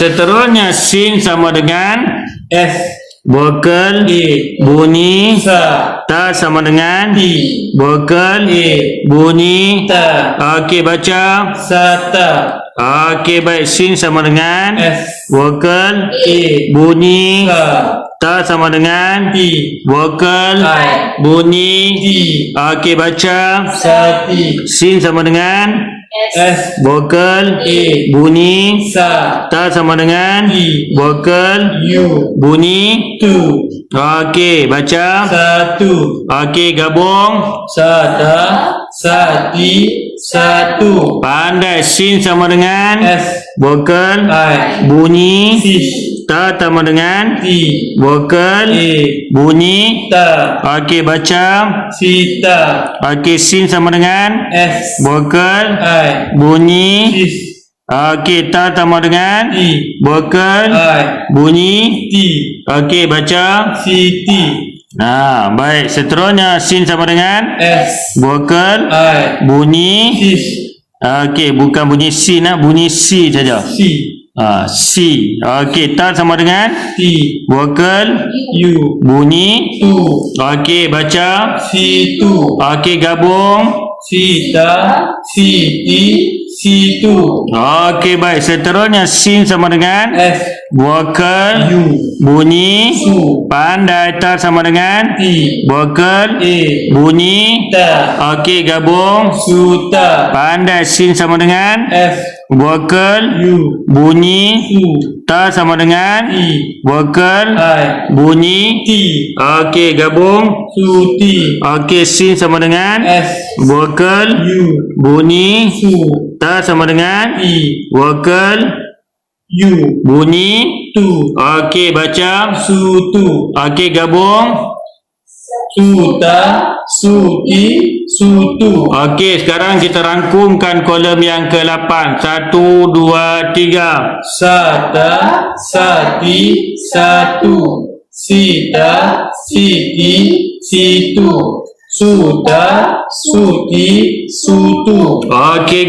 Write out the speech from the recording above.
seterusnya sin sama dengan S. vokal A. bunyi Sa. ta sama dengan T. vokal A. bunyi. Ta. Okey, baca. Sata. Okey, baik. Sin sama dengan S. vokal A. bunyi Sa. ta sama dengan T. vokal I. bunyi. T. Okey, baca. Sati. Sin sama dengan S. vokal A. bunyi Sa. ta sama dengan T. vokal U. bunyi. Tu. Okey, baca. Satu. Okey, gabung. Sata. Sati. Satu. Pandai. Sin sama dengan S. vokal I. bunyi Fish. ta sama dengan T. vokal A. bunyi. Ta. Okey, baca. Sita. Okey, sin sama dengan S. vokal I. bunyi. Fish. Okey, ta sama dengan T. vokal I. bunyi. T. Okey, baca. Siti. Baik. Seterusnya sin sama dengan S. vokal I. bunyi. Fish. Okey, bukan bunyi sin, bunyi si saja. C. Si. Okey, ta sama dengan T. vokal U. bunyi. Tu. Okey, baca. Situ. Okey, gabung. Sita. Siti. Situ. Okey, baik. Seterusnya sin sama dengan S. vokal U. bunyi. Su. Pandai. Ta sama dengan T. vokal A. bunyi. Ta. Okey, gabung. Suta. Pandai. Sin sama dengan F. vokal U. bunyi. Su. Ta sama dengan T. vokal I. bunyi. T. Okey, gabung. Suti. Okey, sin sama dengan S. vokal U. bunyi. Su. Ta sama dengan T. vokal U. bunyi. Tu. Okey, baca. Sutu. Okey, gabung. Suta. Suti. Sutu. Okey, sekarang kita rangkumkan kolom yang ke-8. 1, 2, 3. Sata. Sati. Satu. Sita. Siti. Situ. Suta. Suti. Sutu. Okey.